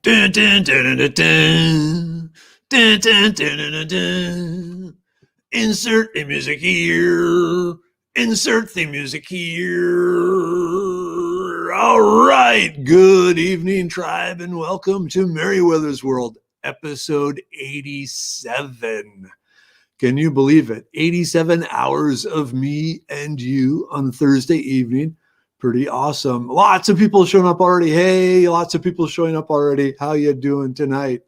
Dun, dun, dun, dun, dun, dun, dun, dun, dun, dun. Insert the music here. Insert the music here. All right. Good evening, tribe, and welcome to Merriwether's World, episode 87. Can you believe it? 87 hours of me and you on Thursday evening. Pretty awesome. Lots of people showing up already. Hey, lots of people showing up already. How you doing tonight?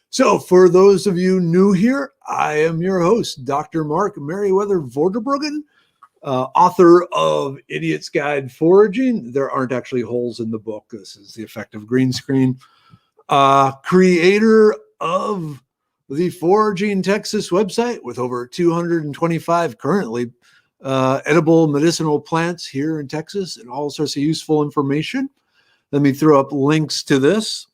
So for those of you new here, I am your host, Dr. Mark Merriwether Vorderbruggen, author of Idiot's Guide Foraging. There aren't actually holes in the book. This is the effect of green screen. Creator of the Foraging Texas website with over 225 currently edible medicinal plants here in Texas and all sorts of useful information. Let me throw up links to this.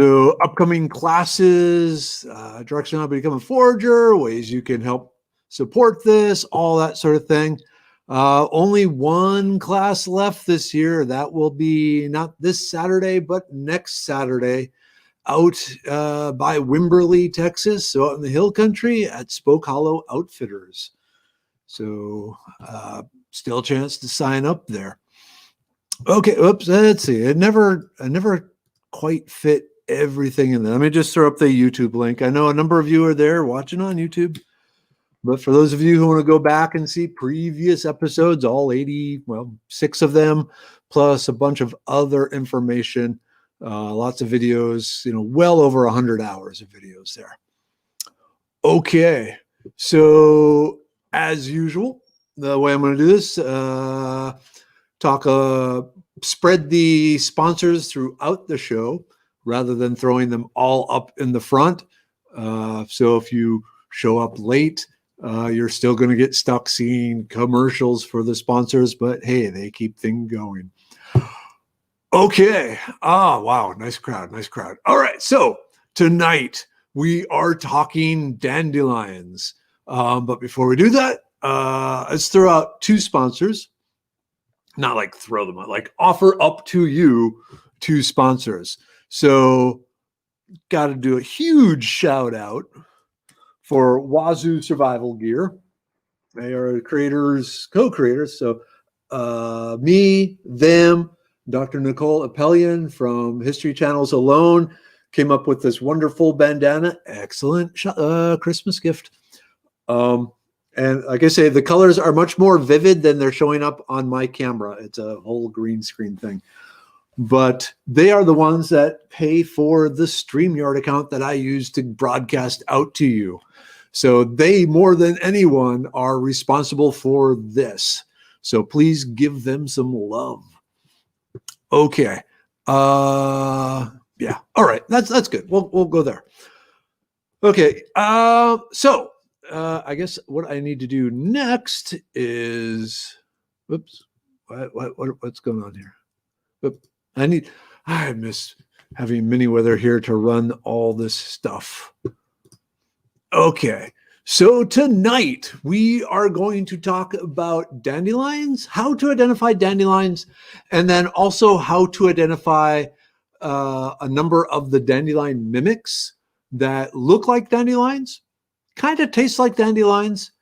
So upcoming classes, direction on how to become a forager, ways you can help support this, all that sort of thing. Only one class left this year. That will be not this Saturday, but next Saturday out by Wimberley, Texas. So out in the hill country at Spoke Hollow Outfitters. So still a chance to sign up there. Okay, oops, let's see. I never quite fit everything in there. Let me just throw up the YouTube link. I know a number of you are there watching on YouTube. But for those of you who want to go back and see previous episodes, all 6 of them, plus a bunch of other information, lots of videos, well over 100 hours of videos there. Okay, so as usual, the way I'm going to do this, spread the sponsors throughout the show rather than throwing them all up in the front. So if you show up late, you're still going to get stuck seeing commercials for the sponsors, but hey, they keep things going. Okay. Wow. Nice crowd. All right. So tonight we are talking dandelions. But before we do that, let's throw out 2 sponsors. Not like throw them out, like offer up to you 2 sponsors. So got to do a huge shout out for Wazoo Survival Gear. They are co-creators. So me, them, Dr. Nicole Appelian from History Channels Alone came up with this wonderful bandana. Excellent Christmas gift. And like I say, the colors are much more vivid than they're showing up on my camera. It's a whole green screen thing. But they are the ones that pay for the StreamYard account that I use to broadcast out to you. So they, more than anyone, are responsible for this. So please give them some love. Okay. Yeah. All right. That's good. We'll go there. Okay. So I guess what I need to do next is, whoops, what's going on here? Oops. I miss having Merriwether here to run all this stuff. Okay, so tonight we are going to talk about dandelions, how to identify dandelions, and then also how to identify a number of the dandelion mimics that look like dandelions, kind of taste like dandelions,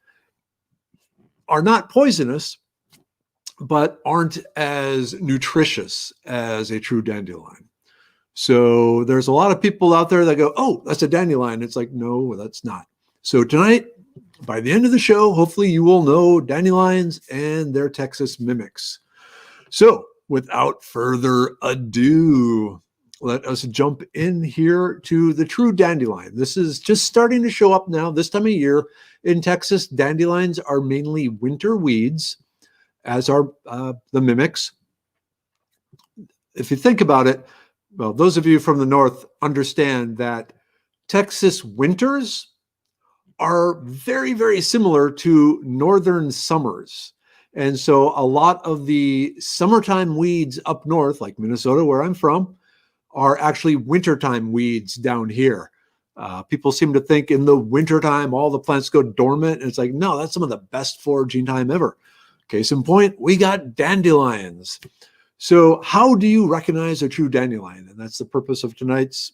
are not poisonous, but aren't as nutritious as a true dandelion. So there's a lot of people out there that go, oh, that's a dandelion. It's like, no, that's not. So tonight, by the end of the show, hopefully you will know dandelions and their Texas mimics. So without further ado, let us jump in here to the true dandelion. This is just starting to show up now this time of year. In Texas, dandelions are mainly winter weeds, as are the mimics. If you think about it, well, those of you from the north understand that Texas winters are very, very similar to northern summers. And so a lot of the summertime weeds up north, like Minnesota, where I'm from, are actually wintertime weeds down here. People seem to think in the wintertime, all the plants go dormant. And it's like, no, that's some of the best foraging time ever. Case in point, we got dandelions. So how do you recognize a true dandelion? And that's the purpose of tonight's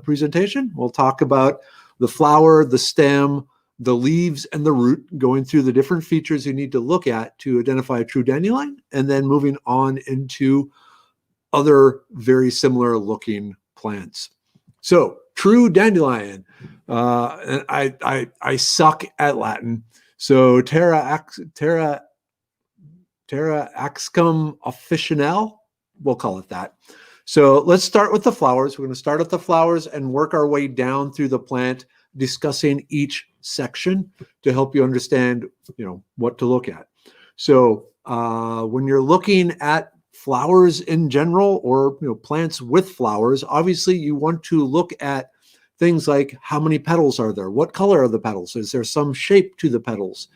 presentation. We'll talk about the flower, the stem, the leaves, and the root, going through the different features you need to look at to identify a true dandelion, and then moving on into other very similar looking plants. So true dandelion, and I suck at Latin. So Taraxacum officinale, we'll call it that. So let's start with the flowers. We're going to start at the flowers and work our way down through the plant, discussing each section to help you understand, what to look at. So when you're looking at flowers in general, or plants with flowers, obviously you want to look at things like how many petals are there, what color are the petals, is there some shape to the petals,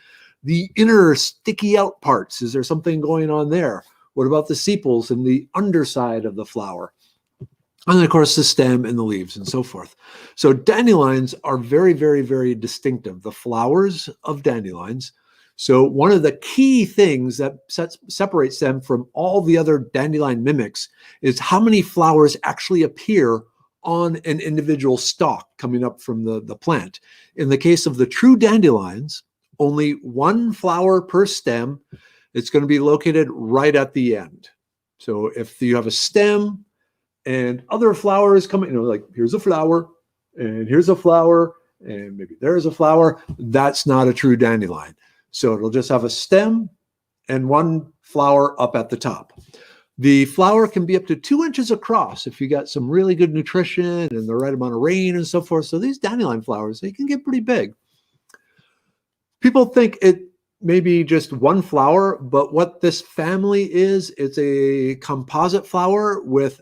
the inner sticky out parts, is there something going on there? What about the sepals and the underside of the flower? And then, of course, the stem and the leaves and so forth. So dandelions are very, very, very distinctive, the flowers of dandelions. So one of the key things that separates them from all the other dandelion mimics is how many flowers actually appear on an individual stalk coming up from the plant. In the case of the true dandelions, only one flower per stem. It's going to be located right at the end. So if you have a stem and other flowers coming, like here's a flower and here's a flower and maybe there's a flower, that's not a true dandelion. So it'll just have a stem and one flower up at the top. The flower can be up to 2 inches across if you got some really good nutrition and the right amount of rain and so forth. So these dandelion flowers, they can get pretty big. People think it may be just one flower, but what this family is, it's a composite flower with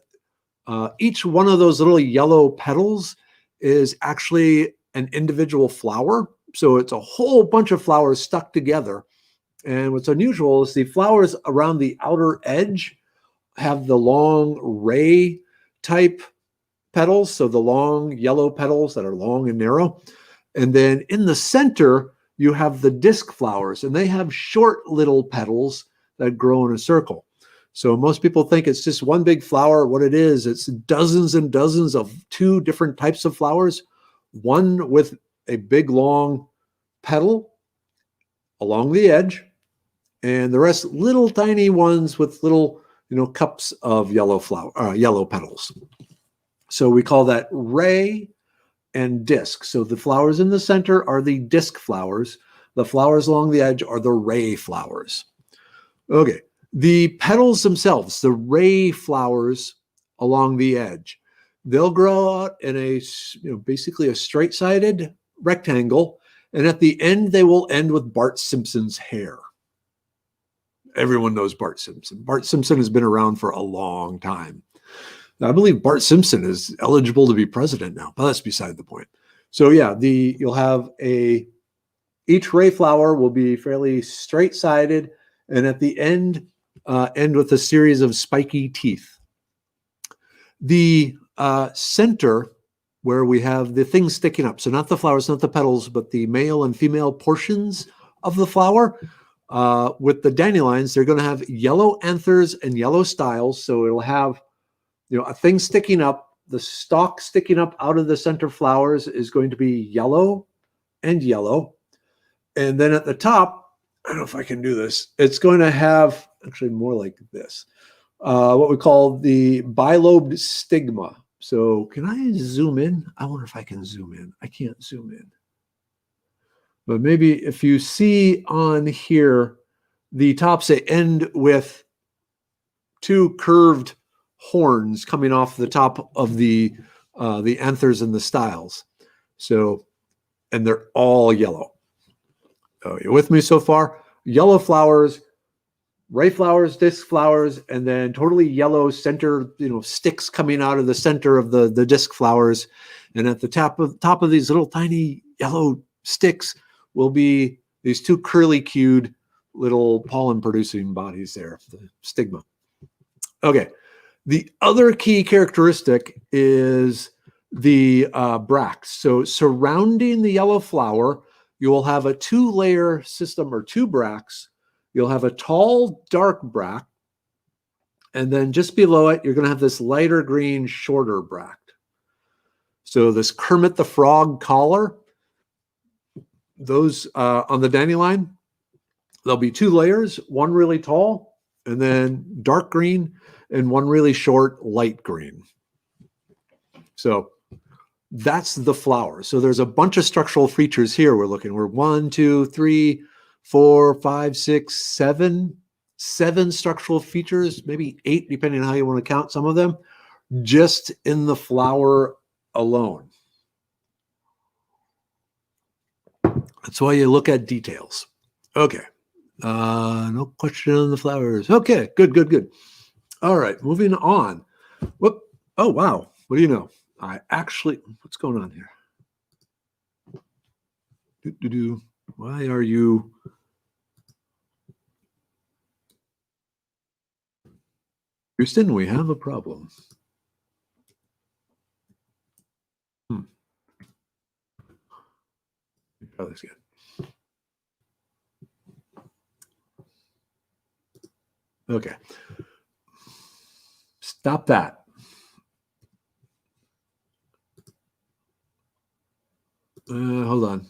each one of those little yellow petals is actually an individual flower. So it's a whole bunch of flowers stuck together. And what's unusual is the flowers around the outer edge have the long ray type petals. So the long yellow petals that are long and narrow. And then in the center, you have the disc flowers, and they have short little petals that grow in a circle. So most people think it's just one big flower. What it is, it's dozens and dozens of 2 different types of flowers, one with a big long petal along the edge, and the rest little tiny ones with little cups of yellow petals. So we call that ray and disc. So the flowers in the center are the disc flowers. The flowers along the edge are the ray flowers. Okay, the petals themselves, the ray flowers along the edge, they'll grow out in a basically a straight-sided rectangle, and at the end they will end with Bart Simpson's hair. Everyone knows Bart Simpson. Bart Simpson has been around for a long time. Now, I believe Bart Simpson is eligible to be president now, but that's beside the point. So yeah, you'll have each ray flower will be fairly straight-sided, and at the end with a series of spiky teeth. The center, where we have the things sticking up, so not the flowers, not the petals, but the male and female portions of the flower. With the dandelions, they're going to have yellow anthers and yellow styles, so it'll have a thing sticking up. The stalk sticking up out of the center flowers is going to be yellow and yellow. And then at the top, I don't know if I can do this, it's going to have actually more like this, what we call the bilobed stigma. So can I zoom in? I wonder if I can zoom in. I can't zoom in. But maybe if you see on here, the tops, they end with 2 curved horns coming off the top of the anthers and the styles. So, and they're all yellow. Oh, you with me so far? Yellow flowers, ray flowers, disc flowers, and then totally yellow center, sticks coming out of the center of the disc flowers. And at the top of these little tiny yellow sticks will be these 2 curly-cued little pollen-producing bodies there, the stigma. Okay. The other key characteristic is the bracts. So surrounding the yellow flower, you will have a 2-layer system or 2 bracts. You'll have a tall, dark bract, And then just below it, you're going to have this lighter green, shorter bract. So this Kermit the Frog collar, those on the dandelion, there'll be 2 layers, one really tall, and then dark green, and one really short, light green. So that's the flower. So there's a bunch of structural features here we're looking. We're 1, 2, 3, 4, 5, 6, 7 structural features, maybe 8, depending on how you want to count some of them, just in the flower alone. That's why you look at details. Okay. No question on the flowers. Okay, good. All right, moving on. Whoop. Oh, wow. What do you know? What's going on here? Why are you? Houston, we have a problem. Try this again. Okay. Stop that. Hold on.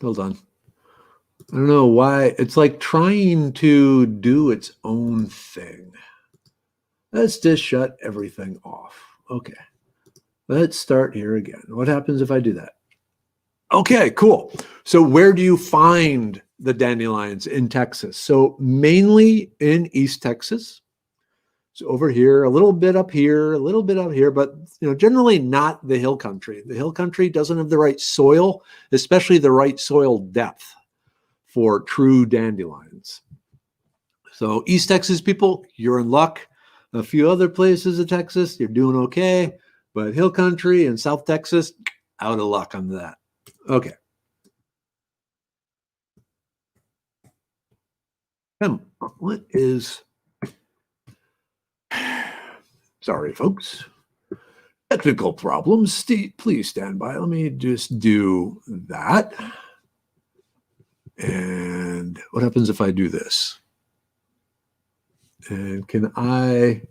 I don't know why. It's like trying to do its own thing. Let's just shut everything off. Okay. Let's start here again. What happens if I do that? Okay, cool. So where do you find the dandelions in Texas? So mainly in East Texas. So over here, a little bit up here, a little bit up here, but generally not the hill country. The hill country doesn't have the right soil, especially the right soil depth for true dandelions. So East Texas people, you're in luck. A few other places of Texas, you're doing okay. But hill country and South Texas, out of luck on that. Okay. What is... Sorry, folks. Technical problems. Please stand by. Let me just do that. And what happens if I do this? And can I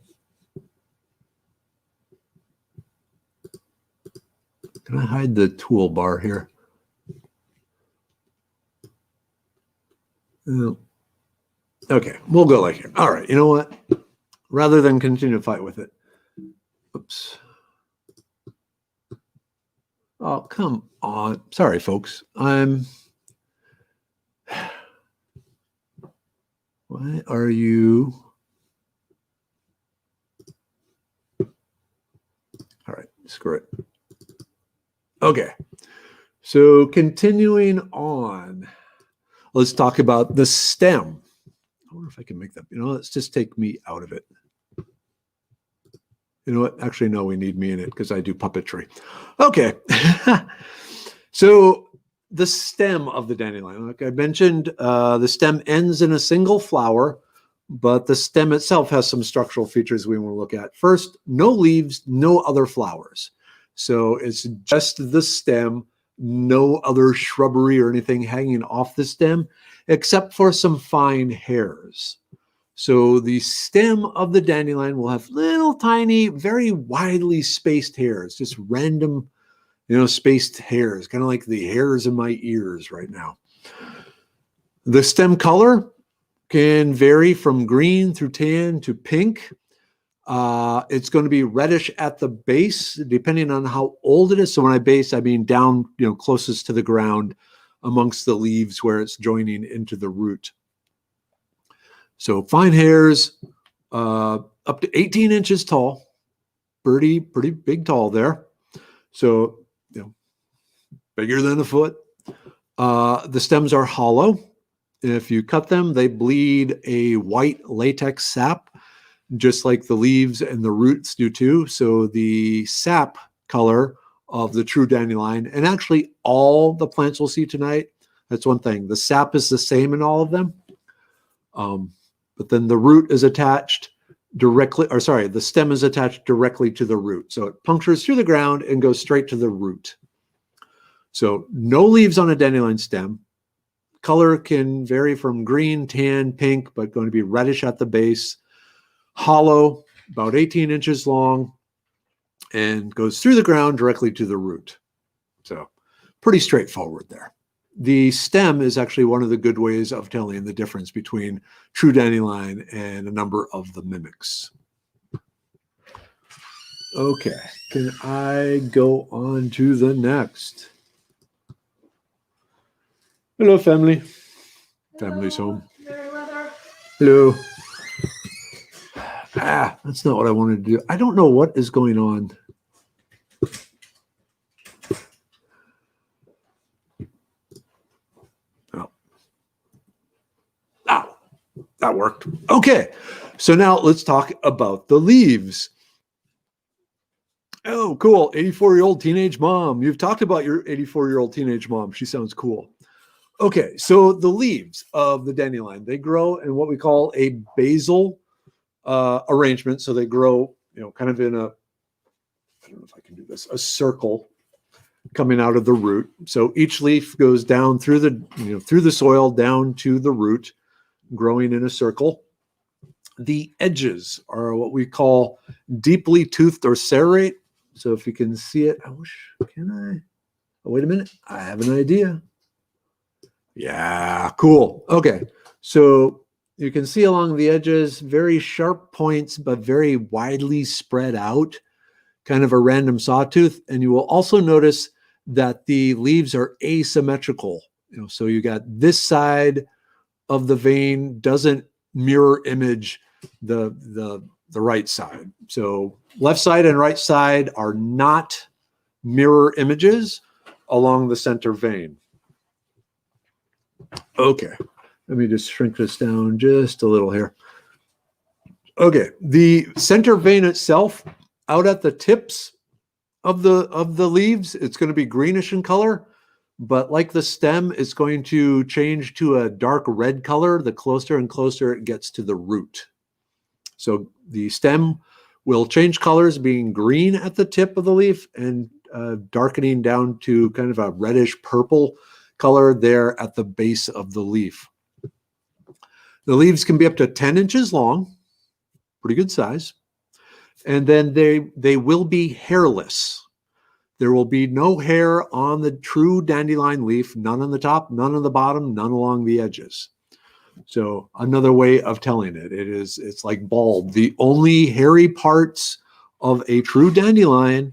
hide the toolbar here? Okay, we'll go like here. All right, you know what? Rather than continue to fight with it. Oops. Oh, come on. Sorry, folks. Why are you... All right, screw it. Okay, so continuing on, let's talk about the stem. I wonder if I can make that, let's just take me out of it. You know what? Actually, no, we need me in it because I do puppetry. Okay. So the stem of the dandelion, like I mentioned, the stem ends in a single flower, but the stem itself has some structural features we want to look at. First, no leaves, no other flowers. So it's just the stem, no other shrubbery or anything hanging off the stem, except for some fine hairs. So the stem of the dandelion will have little tiny, very widely spaced hairs, just random, spaced hairs, kind of like the hairs in my ears right now. The stem color can vary from green through tan to pink. It's going to be reddish at the base, depending on how old it is. So when I mean down, closest to the ground amongst the leaves where it's joining into the root. So fine hairs, up to 18 inches tall, pretty big tall there. So, bigger than a foot. The stems are hollow. If you cut them, they bleed a white latex sap, just like the leaves and the roots do too. So the sap color of the true dandelion, and actually all the plants we'll see tonight, that's one thing. The sap is the same in all of them. But then the root is attached directly, the stem is attached directly to the root. So it punctures through the ground and goes straight to the root. So no leaves on a dandelion stem. Color can vary from green, tan, pink, but going to be reddish at the base. Hollow, about 18 inches long, and goes through the ground directly to the root. So pretty straightforward there. The stem is actually one of the good ways of telling the difference between true dandelion and a number of the mimics. Okay, can I go on to the next? Hello, family. Hello, family's home. Merriwether. Hello. That's not what I wanted to do. I don't know what is going on. That worked. Okay, so now let's talk about the leaves. Oh, cool. 84-year-old teenage mom. You've talked about your 84-year-old teenage mom. She sounds cool. Okay, so the leaves of the dandelion, they grow in what we call a basal arrangement. So they grow, kind of in a, I don't know if I can do this, a circle coming out of the root. So each leaf goes down through the soil down to the root, growing in a circle. The edges are what we call deeply toothed or serrate. So if you can see it, can I? Oh, wait a minute. I have an idea. Yeah, cool. Okay. So you can see along the edges, very sharp points, but very widely spread out, kind of a random sawtooth. And you will also notice that the leaves are asymmetrical. So you got this side of the vein doesn't mirror image the right side. So left side and right side are not mirror images along the center vein. Okay, let me just shrink this down just a little here. Okay, the center vein itself, out at the tips of the leaves, it's going to be greenish in color. But like the stem, it's going to change to a dark red color the closer and closer it gets to the root. So the stem will change colors, being green at the tip of the leaf and darkening down to kind of a reddish purple color there at the base of the leaf. The leaves can be up to 10 inches long, pretty good size. And then they will be hairless. There will be no hair on the true dandelion leaf, none on the top, none on the bottom, none along the edges. So another way of telling it's like bald. The only hairy parts of a true dandelion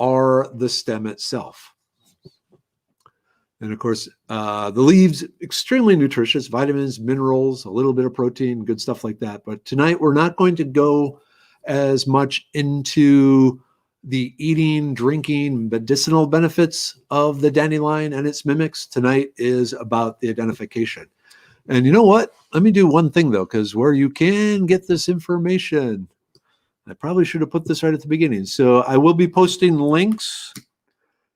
are the stem itself. And of course, the leaves, extremely nutritious, vitamins, minerals, a little bit of protein, good stuff like that. But tonight we're not going to go as much into the eating, drinking, medicinal benefits of the dandelion and its mimics. Tonight is about the identification. And you know what? Let me do one thing, though, because where you can get this information, I probably should have put this right at the beginning. So I will be posting links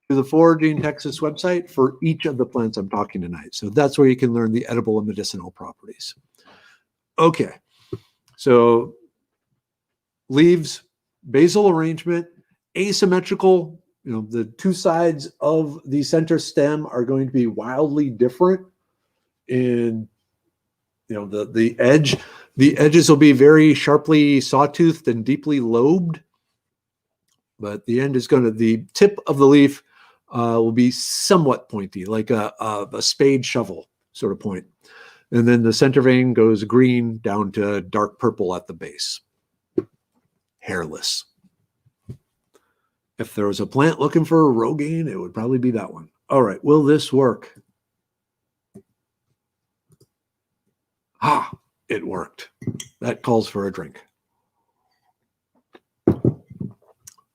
to the Foraging Texas website for each of the plants I'm talking tonight. So that's where you can learn the edible and medicinal properties. Okay. So leaves, basal arrangement, asymmetrical. The two sides of the center stem are going to be wildly different in the edge. The edges will be very sharply sawtoothed and deeply lobed, but the end is the tip of the leaf will be somewhat pointy, like a spade shovel sort of point. And then the center vein goes green down to dark purple at the base. Hairless. If there was a plant looking for a Rogaine, it would probably be that one. All right, will this work? It worked. That calls for a drink.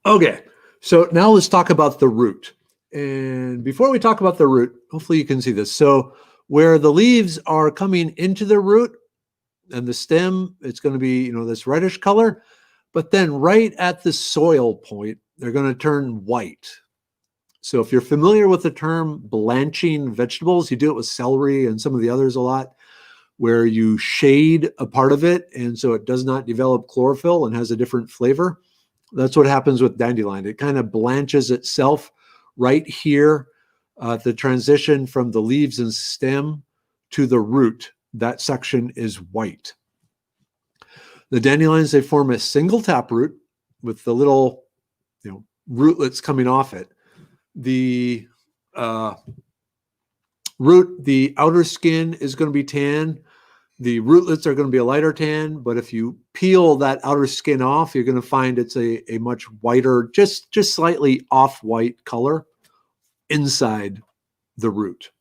Okay, so now let's talk about the root. And before we talk about the root, hopefully you can see this. So where the leaves are coming into the root and the stem, it's going to be, this reddish color. But then right at the soil point, they're going to turn white. So if you're familiar with the term blanching vegetables, you do it with celery and some of the others a lot, where you shade a part of it and so it does not develop chlorophyll and has a different flavor. That's what happens with dandelion. It kind of blanches itself right here, the transition from the leaves and stem to the root. That section is white. The dandelions, they form a single taproot with the little, rootlets coming off it. The root, the outer skin is going to be tan. The rootlets are going to be a lighter tan, but if you peel that outer skin off, you're going to find it's a much whiter, just slightly off-white color inside the root.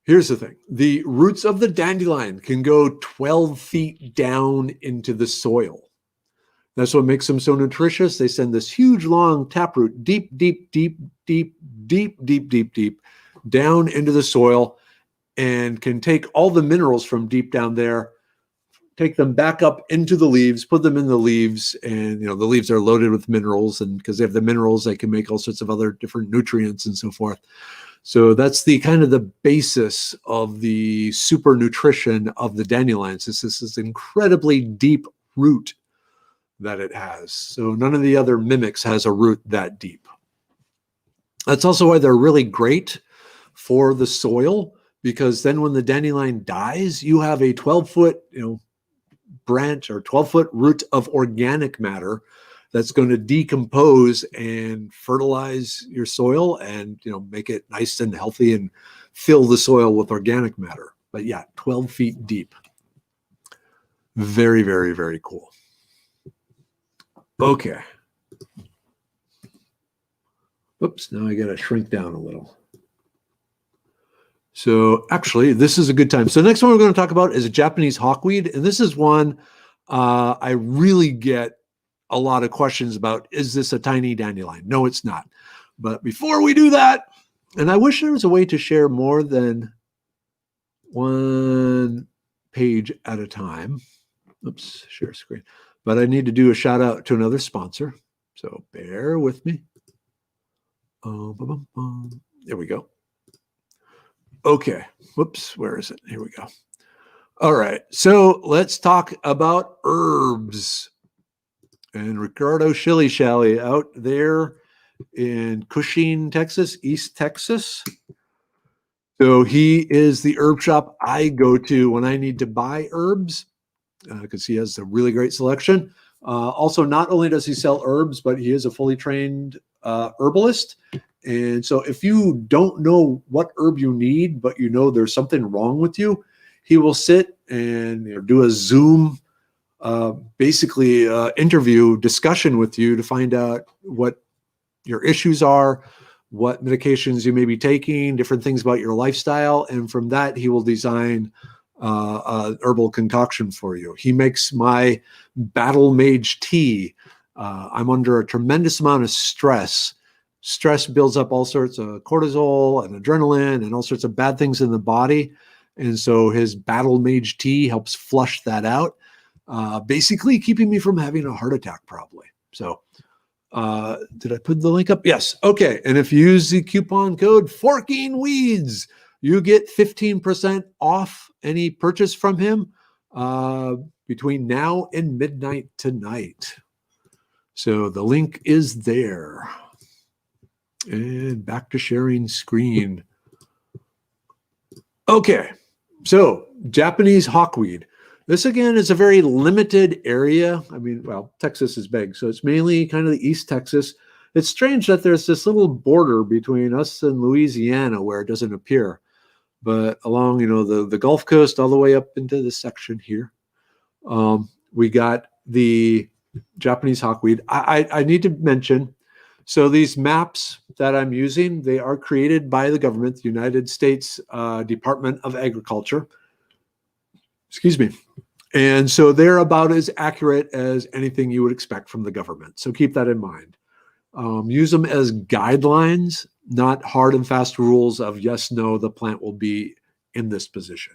Here's the thing. The roots of the dandelion can go 12 feet down into the soil. That's what makes them so nutritious. They send this huge, long taproot deep down into the soil and can take all the minerals from deep down there, take them back up into the leaves, put them in the leaves, and the leaves are loaded with minerals, and because they have the minerals, they can make all sorts of other different nutrients and so forth. So that's the kind of the basis of the super nutrition of the dandelions. This is this incredibly deep root that it has. So none of the other mimics has a root that deep. That's also why they're really great for the soil, because then when the dandelion dies, you have a 12-foot, branch or 12-foot root of organic matter that's going to decompose and fertilize your soil and, make it nice and healthy and fill the soil with organic matter. But yeah, 12 feet deep. Very, very, very cool. Okay. Oops, now I got to shrink down a little. So actually, this is a good time. So next one we're going to talk about is a Japanese hawkweed. And this is one I really get a lot of questions about. Is this a tiny dandelion? No, it's not. But before we do that, and I wish there was a way to share more than one page at a time. Oops, share screen. But I need to do a shout out to another sponsor. So bear with me. There we go. Okay. Whoops. Where is it? Here we go. All right. So let's talk about herbs. And Ricardo Shilly Shally out there in Cushing, Texas, East Texas. So he is the herb shop I go to when I need to buy herbs, because he has a really great selection. Also, not only does he sell herbs, but he is a fully trained herbalist. And so if you don't know what herb you need, but there's something wrong with you, he will sit and do a Zoom, basically interview discussion with you to find out what your issues are, what medications you may be taking, different things about your lifestyle. And from that, he will design a herbal concoction for you. He makes my Battle Mage tea. I'm under a tremendous amount of stress. Stress builds up all sorts of cortisol and adrenaline and all sorts of bad things in the body. And so his Battle Mage tea helps flush that out, basically keeping me from having a heart attack probably. So did I put the link up? Yes. Okay. And if you use the coupon code FORKINGWEEDS, you get 15% off any purchase from him between now and midnight tonight. So the link is there. And back to sharing screen. Okay, so Japanese hawkweed. This again is a very limited area. I mean, well, Texas is big, so it's mainly kind of the East Texas. It's strange that there's this little border between us and Louisiana where it doesn't appear. But along, the Gulf Coast all the way up into this section here, we got the Japanese hawkweed. I need to mention, so these maps that I'm using, they are created by the government, the United States Department of Agriculture. Excuse me. And so they're about as accurate as anything you would expect from the government. So keep that in mind. Use them as guidelines, not hard and fast rules of yes, no, the plant will be in this position.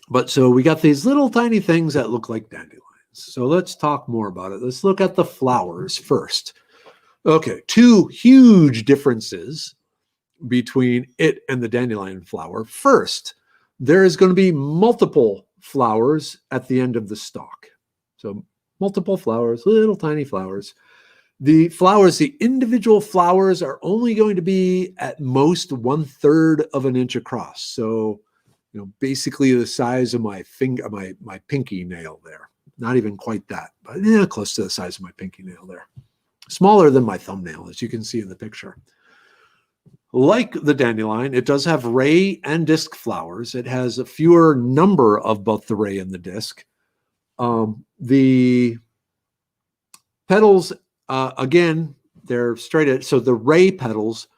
But so we got these little tiny things that look like dandelions. So let's talk more about it. Let's look at the flowers first. Okay, two huge differences between it and the dandelion flower. First, there is going to be multiple flowers at the end of the stalk. So multiple flowers, little tiny flowers. The flowers, the individual flowers are only going to be at most 1/3 of an inch across. So basically the size of my finger, my pinky nail there. Not even quite that, but yeah, close to the size of my pinky nail there. Smaller than my thumbnail, as you can see in the picture. Like the dandelion, it does have ray and disc flowers. It has a fewer number of both the ray and the disc. The petals, again, they're straight at, so the ray petals,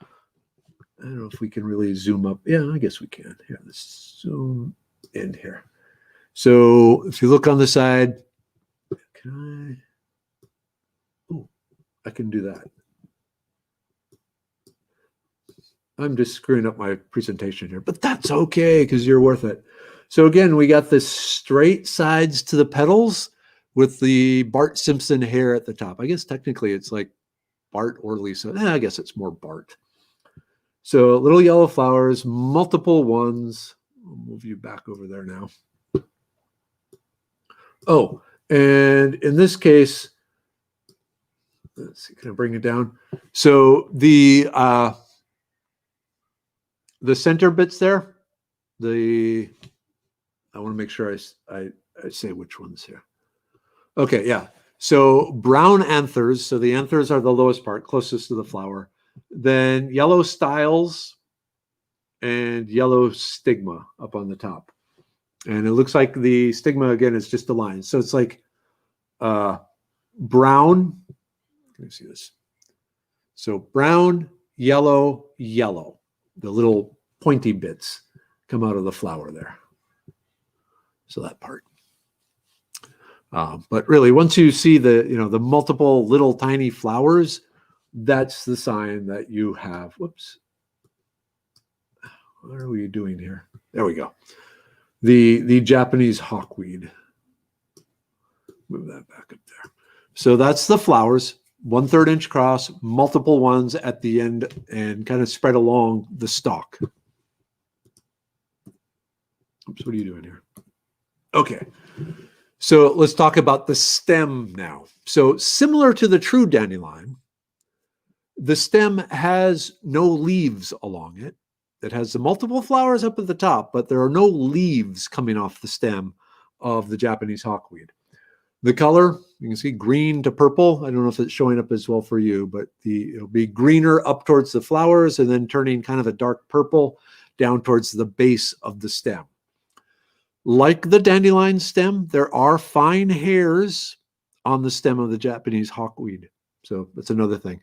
I don't know if we can really zoom up. Yeah, I guess we can. Here, let's zoom in here. So if you look on the side, can I? Oh, I can do that. I'm just screwing up my presentation here, but that's okay because you're worth it. So again, we got the straight sides to the petals with the Bart Simpson hair at the top. I guess technically it's like Bart or Lisa. I guess it's more Bart. So little yellow flowers, multiple ones. I'll move you back over there now. Oh, and in this case, let's see, can I bring it down? So the center bits there, I want to make sure I say which ones here. Okay, yeah. So brown anthers, so the anthers are the lowest part, closest to the flower. Then yellow styles and yellow stigma up on the top. And it looks like the stigma, again, is just a line. So it's like brown. Let me see this. So brown, yellow, yellow. The little pointy bits come out of the flower there. So that part. But really, once you see the multiple little tiny flowers, that's the sign that you have. Whoops. What are we doing here? There we go. The Japanese hawkweed. Move that back up there. So that's the flowers. 1/3 inch cross, multiple ones at the end, and kind of spread along the stalk. Oops, what are you doing here? Okay. So let's talk about the stem now. So similar to the true dandelion, the stem has no leaves along it. It has the multiple flowers up at the top, but there are no leaves coming off the stem of the Japanese hawkweed. The color, you can see green to purple. I don't know if it's showing up as well for you, but it'll be greener up towards the flowers and then turning kind of a dark purple down towards the base of the stem. Like the dandelion stem, there are fine hairs on the stem of the Japanese hawkweed. So that's another thing.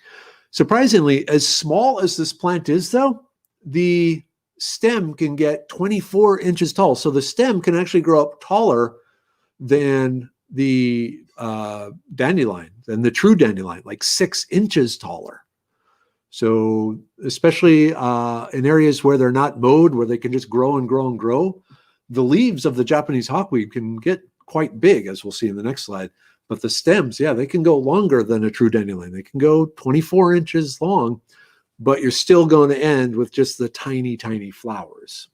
Surprisingly, as small as this plant is, though, the stem can get 24 inches tall. So the stem can actually grow up taller than the dandelion, than the true dandelion, like 6 inches taller. So especially in areas where they're not mowed, where they can just grow and grow and grow, the leaves of the Japanese hawkweed can get quite big, as we'll see in the next slide. But the stems, yeah, they can go longer than a true dandelion. They can go 24 inches long, but you're still going to end with just the tiny, tiny flowers.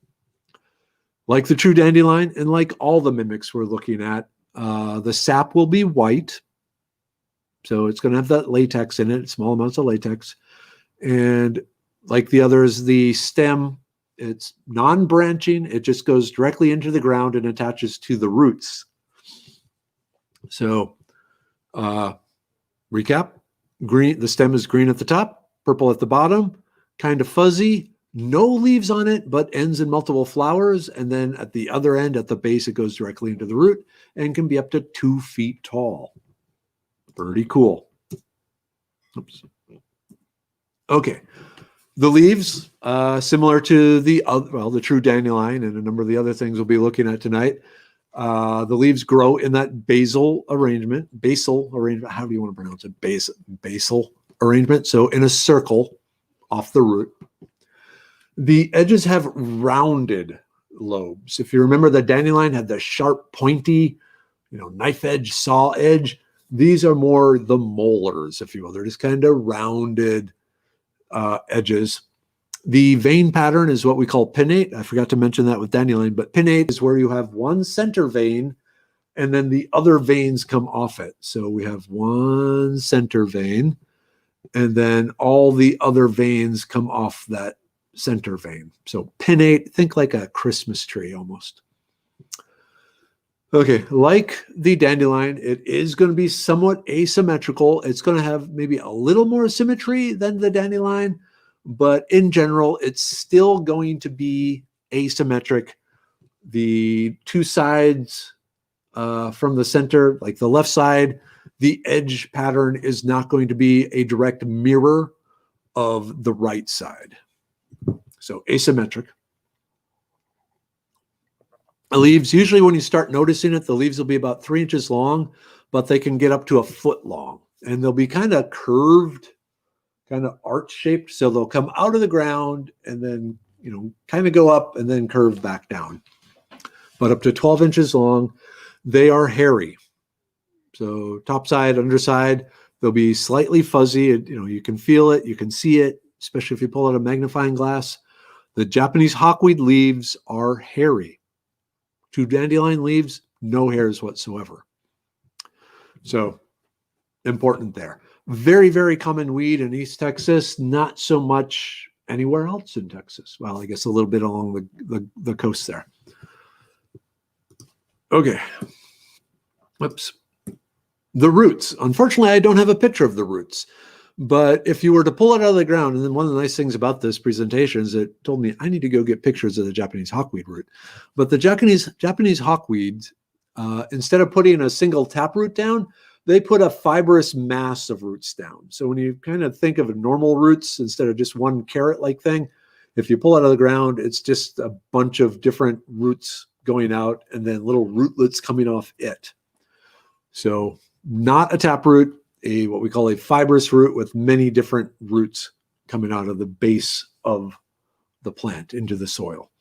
Like the true dandelion and like all the mimics we're looking at, the sap will be white. So it's going to have that latex in it, small amounts of latex. And like the others, the stem, it's non-branching. It just goes directly into the ground and attaches to the roots. So recap, green, the stem is green at the top, purple at the bottom, kind of fuzzy, no leaves on it, but ends in multiple flowers. And then at the other end, at the base, it goes directly into the root and can be up to 2 feet tall. Pretty cool. Oops. Okay. The leaves, similar to the true dandelion and a number of the other things we'll be looking at tonight. The leaves grow in that basal arrangement. How do you want to pronounce it? Basal arrangement. So in a circle off the root. The edges have rounded lobes. If you remember, the dandelion had the sharp, pointy, knife edge, saw edge. These are more the molars, if you will. They're just kind of rounded edges. The vein pattern is what we call pinnate. I forgot to mention that with dandelion, but pinnate is where you have one center vein and then the other veins come off it. So we have one center vein and then all the other veins come off that center vein. So pinnate, think like a Christmas tree almost. Okay, like the dandelion, it is going to be somewhat asymmetrical. It's going to have maybe a little more symmetry than the dandelion, but in general, it's still going to be asymmetric. The two sides from the center, like the left side, the edge pattern is not going to be a direct mirror of the right side. So asymmetric. The leaves, usually when you start noticing it, the leaves will be about 3 inches long, but they can get up to a foot long. And they'll be kind of curved, kind of arch-shaped. So they'll come out of the ground and then, kind of go up and then curve back down. But up to 12 inches long, they are hairy. So top side, underside, they'll be slightly fuzzy. You can feel it, you can see it, especially if you pull out a magnifying glass. The Japanese hawkweed leaves are hairy. To dandelion leaves, no hairs whatsoever. So important there. Very, very common weed in East Texas, not so much anywhere else in Texas. Well, I guess a little bit along the coast there. Okay. Whoops. The roots. Unfortunately, I don't have a picture of the roots. But if you were to pull it out of the ground, and then one of the nice things about this presentation is it told me I need to go get pictures of the Japanese hawkweed root. But the Japanese hawkweeds, instead of putting a single taproot down, they put a fibrous mass of roots down. So when you kind of think of normal roots instead of just one carrot-like thing, if you pull it out of the ground, it's just a bunch of different roots going out and then little rootlets coming off it. So not a taproot. What we call a fibrous root with many different roots coming out of the base of the plant into the soil.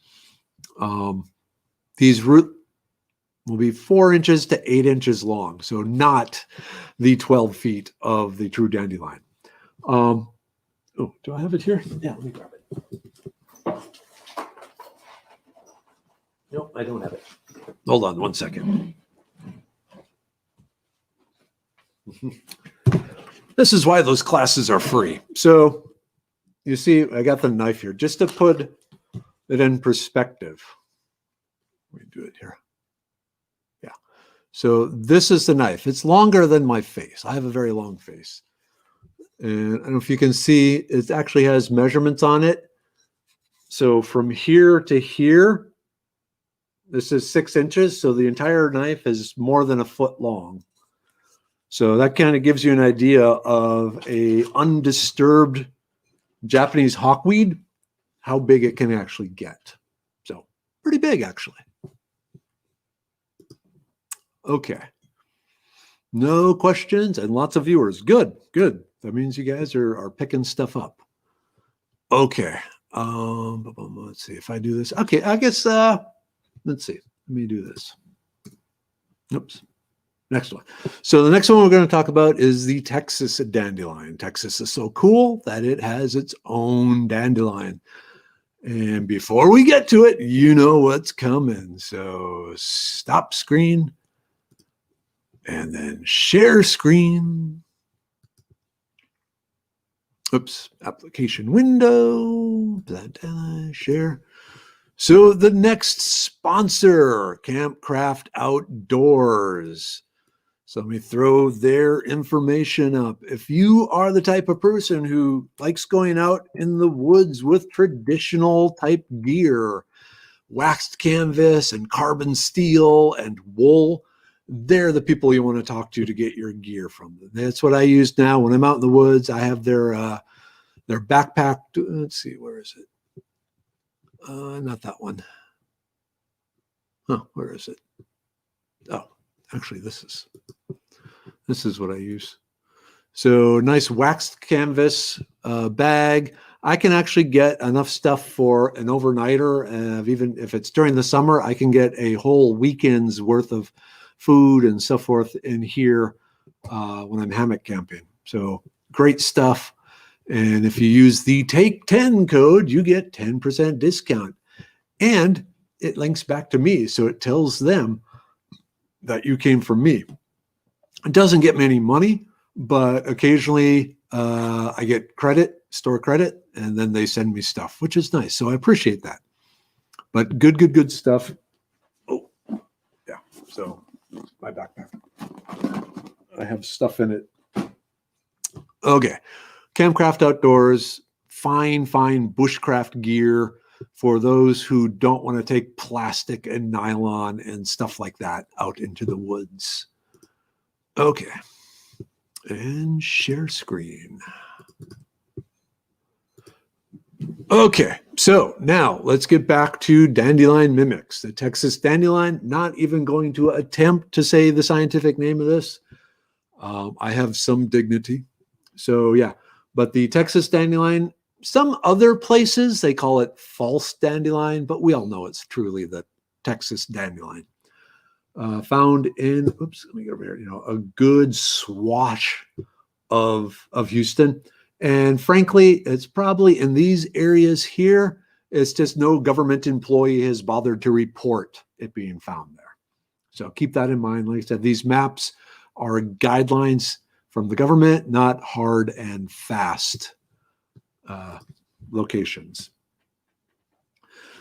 These roots will be 4 inches to 8 inches long, so not the 12 feet of the true dandelion. Oh, do I have it here? Yeah, let me grab it. Nope, I don't have it. Hold on one second. This is why those classes are free. So you see, I got the knife here just to put it in perspective. Let me do it here. Yeah. So this is the knife. It's longer than my face. I have a very long face. And I don't know if you can see, it actually has measurements on it. So from here to here, this is 6 inches. So the entire knife is more than a foot long. So that kind of gives you an idea of a undisturbed Japanese hawkweed, how big it can actually get. So pretty big, actually. Okay. No questions and lots of viewers. Good, good. That means you guys are picking stuff up. Okay. Let's see if I do this. Okay, I guess, let's see. Let me do this. Oops. Next one. So the next one we're going to talk about is the Texas dandelion. Texas is so cool that it has its own dandelion. And before we get to it, you know what's coming. So stop screen and then share screen. Oops, application window, share. So the next sponsor, Campcraft Outdoors. So let me throw their information up. If you are the type of person who likes going out in the woods with traditional type gear, waxed canvas and carbon steel and wool, they're the people you want to talk to get your gear from. That's what I use now when I'm out in the woods. I have their backpack. Let's see, where is it? Not that one. Where is it? Oh, actually, this is what I use. So nice waxed canvas bag. I can actually get enough stuff for an overnighter. Even if it's during the summer, I can get a whole weekend's worth of food and so forth in here when I'm hammock camping. So great stuff. And if you use the Take 10 code, you get 10% discount. And it links back to me. So it tells them that you came from me. It doesn't get me any money, but occasionally I get credit store credit, and then they send me stuff, which is nice. So I appreciate that. But good stuff. Oh, yeah. So my backpack. I have stuff in it. Okay. Campcraft Outdoors, fine bushcraft gear for those who don't want to take plastic and nylon and stuff like that out into the woods. Okay. And share screen. Okay, so now let's get back to dandelion mimics. The Texas dandelion, not even going to attempt to say the scientific name of this. I have some dignity. So yeah, but the Texas dandelion, some other places they call it false dandelion, but we all know it's truly the Texas dandelion. Found in, oops, let me get over here, a good swash of Houston. And frankly, it's probably in these areas here, it's just no government employee has bothered to report it being found there. So keep that in mind. Like I said, these maps are guidelines from the government, not hard and fast locations.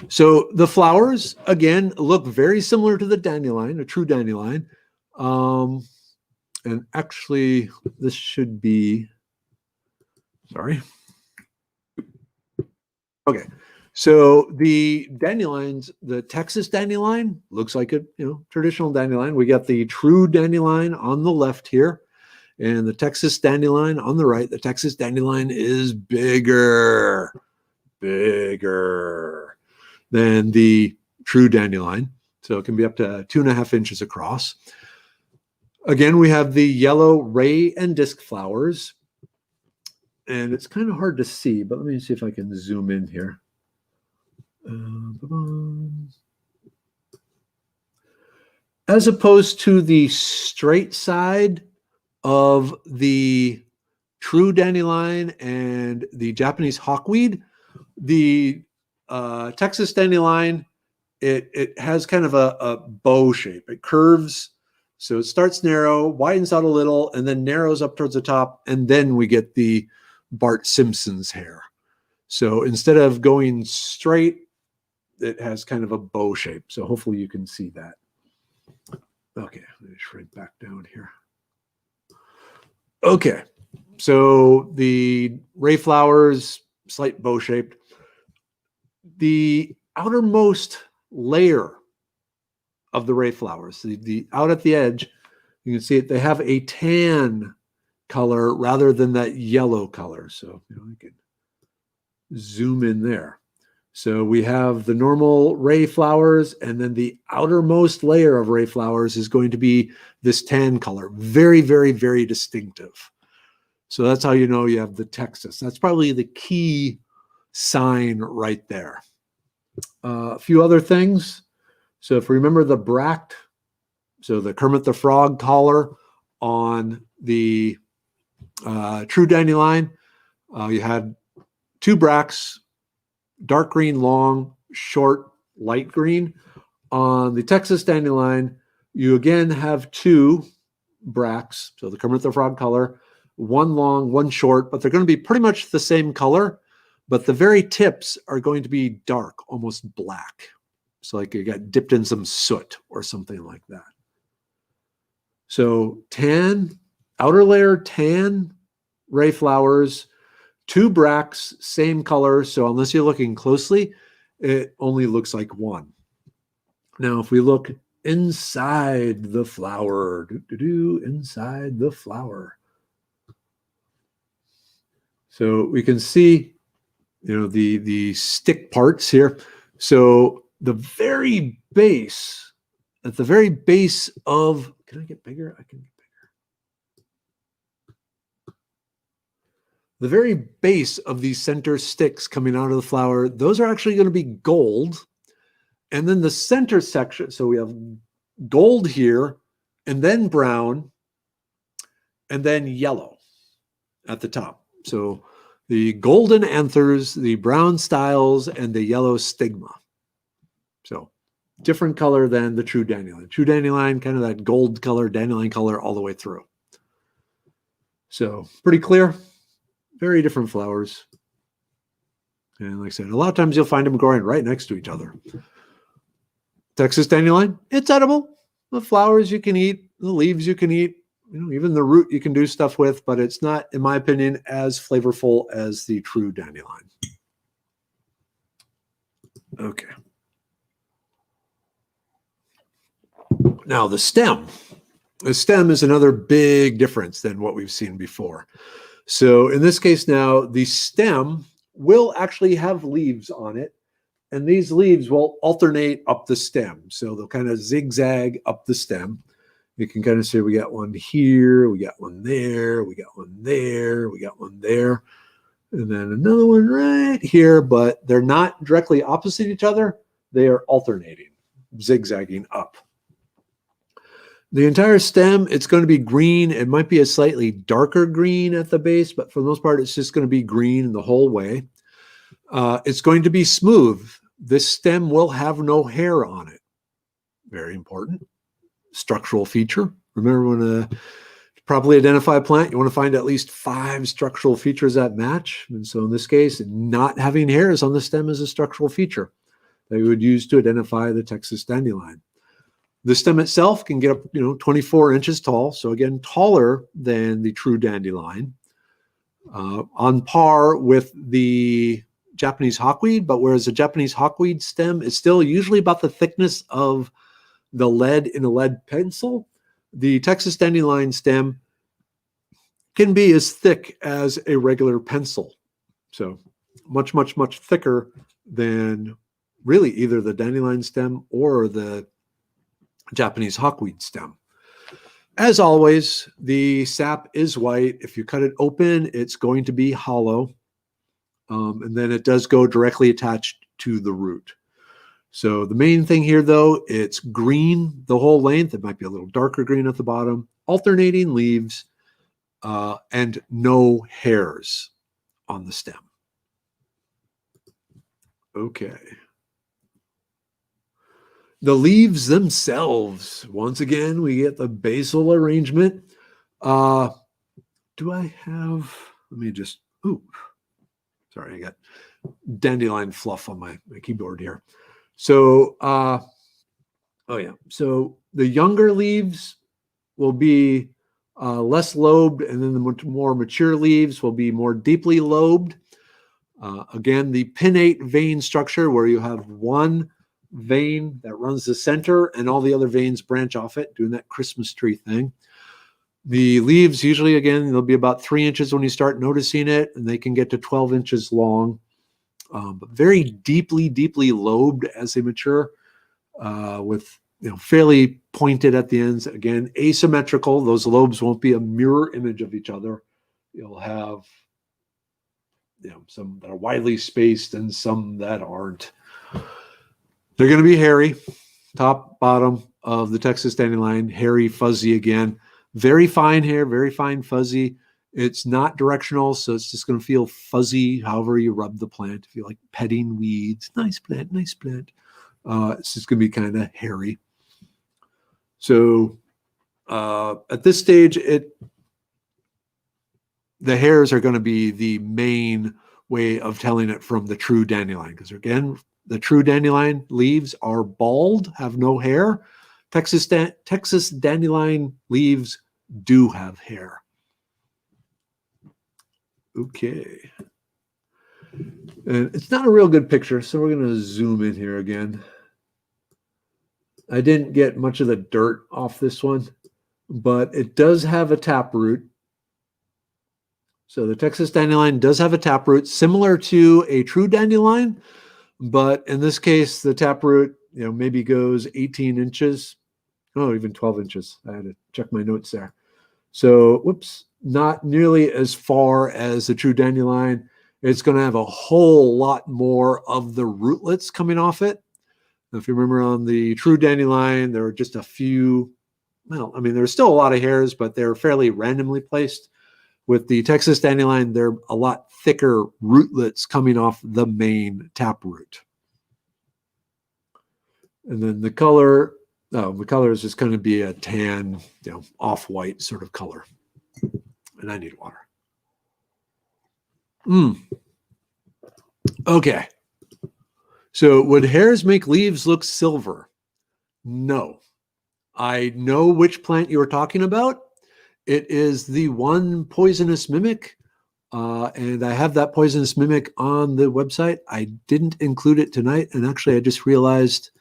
So the flowers, again, look very similar to the dandelion, a true dandelion. And actually, this should be, sorry. Okay. So the dandelions, the Texas dandelion looks like a traditional dandelion. We got the true dandelion on the left here, and the Texas dandelion on the right. The Texas dandelion is bigger than the true dandelion. So it can be up to 2.5 inches across. Again, we have the yellow ray and disc flowers. And it's kind of hard to see, but let me see if I can zoom in here. As opposed to the straight side of the true dandelion and the Japanese hawkweed, the Texas dandelion, it has kind of a bow shape. It curves, so it starts narrow, widens out a little, and then narrows up towards the top, and then we get the Bart Simpson's hair. So instead of going straight, it has kind of a bow shape. So hopefully you can see that. Okay, let me shrink back down here. Okay, so the ray flowers, slight bow shaped. The outermost layer of the ray flowers, the out at the edge, you can see it, they have a tan color rather than that yellow color. So I can zoom in there. So we have the normal ray flowers, and then the outermost layer of ray flowers is going to be this tan color. Very distinctive. So that's how you know you have the Texas. That's probably the key sign right there. A few other things. So if we remember the bract, so the Kermit the Frog collar on the true dandelion, you had 2 bracts, dark green long, short light green. On the Texas dandelion, you again have 2 bracts, so the Kermit the Frog color, 1 long, 1 short, but they're going to be pretty much the same color, but the very tips are going to be dark, almost black. So like you got dipped in some soot or something like that. So tan, outer layer tan ray flowers, 2 bracts, same color. So unless you're looking closely, it only looks like 1. Now, if we look inside the flower, inside the flower. So we can see, the stick parts here. So the very base, at the very base of, can I get bigger? I can get bigger. The very base of these center sticks coming out of the flower, those are actually going to be gold. And then the center section, so we have gold here, and then brown, and then yellow at the top. So the golden anthers, the brown styles, and the yellow stigma. So different color than the true dandelion. True dandelion, kind of that gold color, dandelion color all the way through. So pretty clear. very different flowers. And like I said, a lot of times you'll find them growing right next to each other. Texas dandelion, it's edible. The flowers you can eat, the leaves you can eat, even the root you can do stuff with, but it's not, in my opinion, as flavorful as the true dandelion. Okay. Now the stem. The stem is another big difference than what we've seen before. So in this case now, the stem will actually have leaves on it, and these leaves will alternate up the stem. So they'll kind of zigzag up the stem. You can kind of see we got one here, we got one there, we got one there, we got one there, and then another one right here, but they're not directly opposite each other. They are alternating, zigzagging up. The entire stem, it's going to be green. It might be a slightly darker green at the base, but for the most part, it's just going to be green the whole way. It's going to be smooth. This stem will have no hair on it. Very important. Structural feature. Remember, when to properly identify a plant, you want to find at least 5 structural features that match. And so in this case, not having hairs on the stem is a structural feature that we would use to identify the Texas dandelion. The stem itself can get up, 24 inches tall. So again, taller than the true dandelion, on par with the Japanese hawkweed. But whereas the Japanese hawkweed stem is still usually about the thickness of the lead in a lead pencil, the Texas dandelion stem can be as thick as a regular pencil. So much, much, much thicker than really either the dandelion stem or the Japanese hawkweed stem. As always, the sap is white. If you cut it open, it's going to be hollow. And then it does go directly attached to the root. So the main thing here, though, it's green the whole length. It might be a little darker green at the bottom, alternating leaves, and no hairs on the stem. Okay. The leaves themselves, once again, we get the basal arrangement. Do I have, let me just, sorry, I got dandelion fluff on my keyboard here. So, so the younger leaves will be less lobed, and then the more mature leaves will be more deeply lobed. Again, the pinnate vein structure, where you have one vein that runs the center and all the other veins branch off it, doing that Christmas tree thing. The leaves usually, again, they'll be about 3 inches when you start noticing it, and they can get to 12 inches long, but very deeply, deeply lobed as they mature, with fairly pointed at the ends. Again, asymmetrical. Those lobes won't be a mirror image of each other. You'll have some that are widely spaced and some that aren't. They're going to be hairy, top, bottom of the Texas dandelion, hairy, fuzzy again. Very fine hair, very fine fuzzy. It's not directional, so it's just going to feel fuzzy however you rub the plant. If you like petting weeds, nice plant, nice plant. It's just going to be kind of hairy. So at this stage, the hairs are going to be the main way of telling it from the true dandelion, because again, the true dandelion leaves are bald, have no hair. Texas dandelion leaves do have hair. Okay. And it's not a real good picture, so we're going to zoom in here again. I didn't get much of the dirt off this one, but it does have a taproot. So the Texas dandelion does have a taproot similar to a true dandelion, but in this case, the taproot, maybe goes 18 inches. Oh, even 12 inches. I had to check my notes there. So, whoops, not nearly as far as the true dandelion. It's going to have a whole lot more of the rootlets coming off it. Now, if you remember on the true dandelion, there were just a few, there's still a lot of hairs, but they're fairly randomly placed. With the Texas dandelion, there are a lot thicker rootlets coming off the main taproot. And then the color is just going to be a tan, off-white sort of color. And I need water. Okay. So would hairs make leaves look silver? No. I know which plant you are talking about. It is the one poisonous mimic. And I have that poisonous mimic on the website. I didn't include it tonight. And actually, I just realized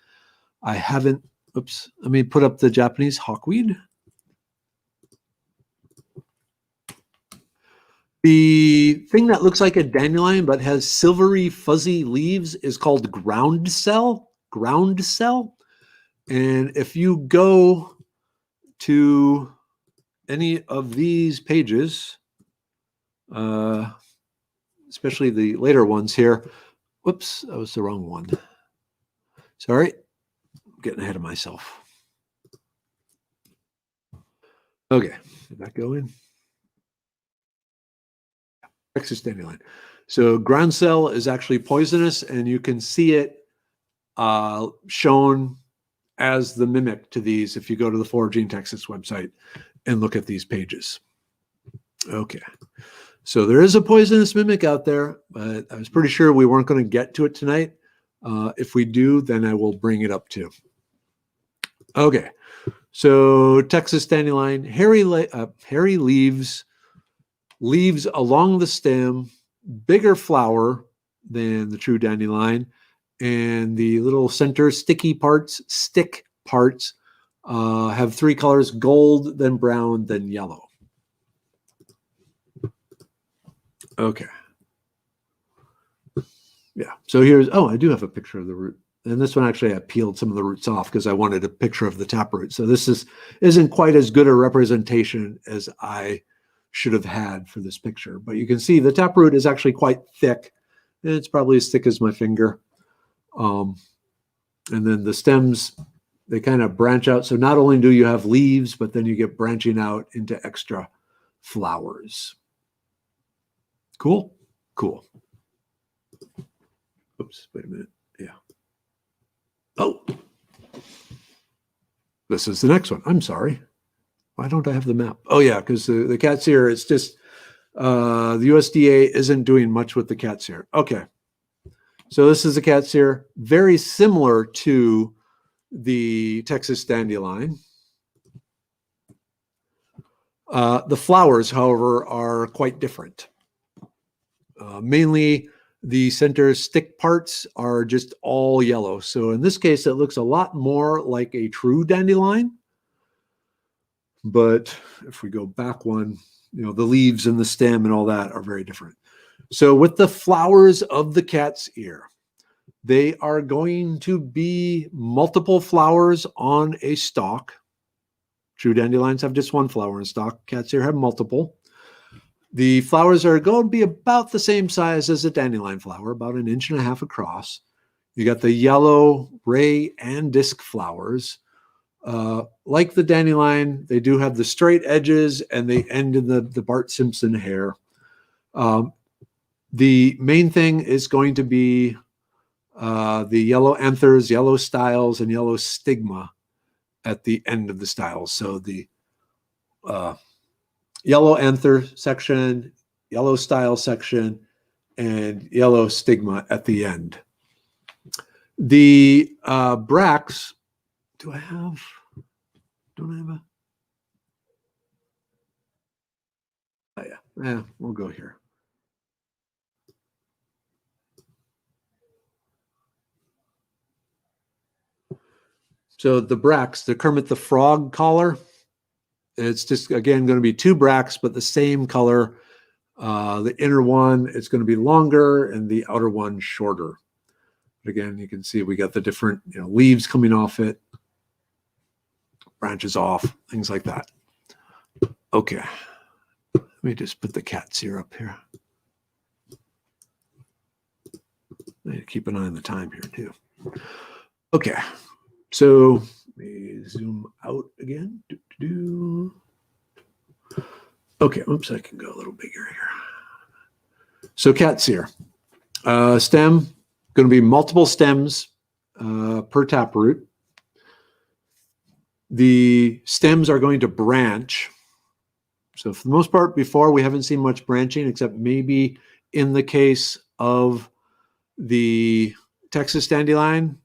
I haven't. Oops. Let me put up the Japanese hawkweed. The thing that looks like a dandelion but has silvery fuzzy leaves is called groundsel. Groundsel. And if you go to any of these pages, especially the later ones here, whoops, that was the wrong one. Sorry, I'm getting ahead of myself. Okay, did that go in? Texas dandelion. So groundsel is actually poisonous, and you can see it shown as the mimic to these if you go to the Foraging Texas website and look at these pages. Okay, so there is a poisonous mimic out there, but I was pretty sure we weren't going to get to it tonight. If we do, then I will bring it up too. Okay, so Texas dandelion, hairy leaves, leaves along the stem, bigger flower than the true dandelion, and the little center stick parts have three colors: gold, then brown, then yellow. Okay. Yeah. So here's, oh, I do have a picture of the root. And this one actually I peeled some of the roots off because I wanted a picture of the taproot. So this isn't quite as good a representation as I should have had for this picture. But you can see the taproot is actually quite thick. And it's probably as thick as my finger. And then the stems, they kind of branch out. So not only do you have leaves, but then you get branching out into extra flowers. Cool? Cool. Oops, wait a minute. Yeah. Oh, this is the next one. I'm sorry. Why don't I have the map? Oh, yeah, because the cat's ear, it's just the USDA isn't doing much with the cat's ear. Okay. So this is the cat's ear, very similar to the Texas dandelion. The flowers, however, are quite different. Mainly the center stick parts are just all yellow. So in this case, it looks a lot more like a true dandelion. But if we go back one, the leaves and the stem and all that are very different. So with the flowers of the cat's ear, they are going to be multiple flowers on a stalk. True dandelions have just one flower in a stalk. Cat's ear have multiple. The flowers are going to be about the same size as a dandelion flower, about 1.5 inches across. You got the yellow, ray, and disc flowers. Like the dandelion, they do have the straight edges and they end in the Bart Simpson hair. The main thing is going to be the yellow anthers, yellow styles, and yellow stigma at the end of the styles. So the yellow anther section, yellow style section, and yellow stigma at the end. The bracts, don't I have a? Oh, yeah, we'll go here. So the bracts, the Kermit the Frog collar, it's just, again, going to be 2 bracts, but the same color. The inner one, it's going to be longer, and the outer one shorter. But again, you can see we got the different leaves coming off it, branches off, things like that. Okay. Let me just put the cat's ear up here. I need to keep an eye on the time here, too. Okay. So let me zoom out again. Okay, oops, I can go a little bigger here. So cat's ear. Stem, going to be multiple stems per taproot. The stems are going to branch. So for the most part, before, we haven't seen much branching except maybe in the case of the Texas dandelion,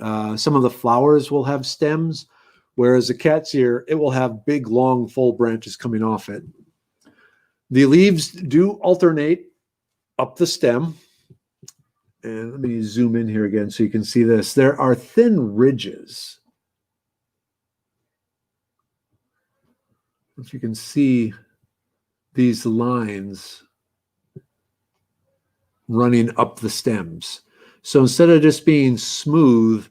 some of the flowers will have stems, whereas the cat's ear, it will have big, long, full branches coming off it. The leaves do alternate up the stem. And let me zoom in here again so you can see this. There are thin ridges. If you can see these lines running up the stems. So instead of just being smooth,